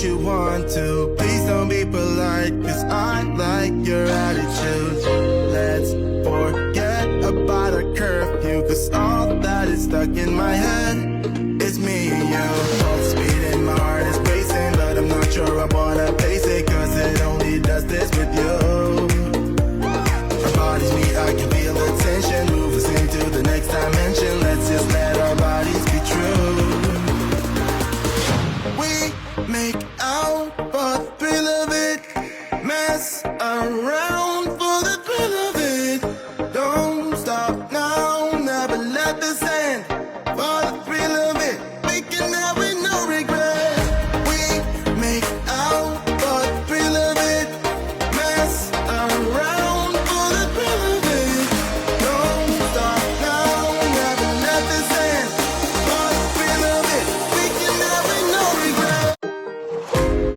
what you want to. Please don't be polite, cause I like your attitude. Let's forget about a curfew, cause all that is stuck in my head.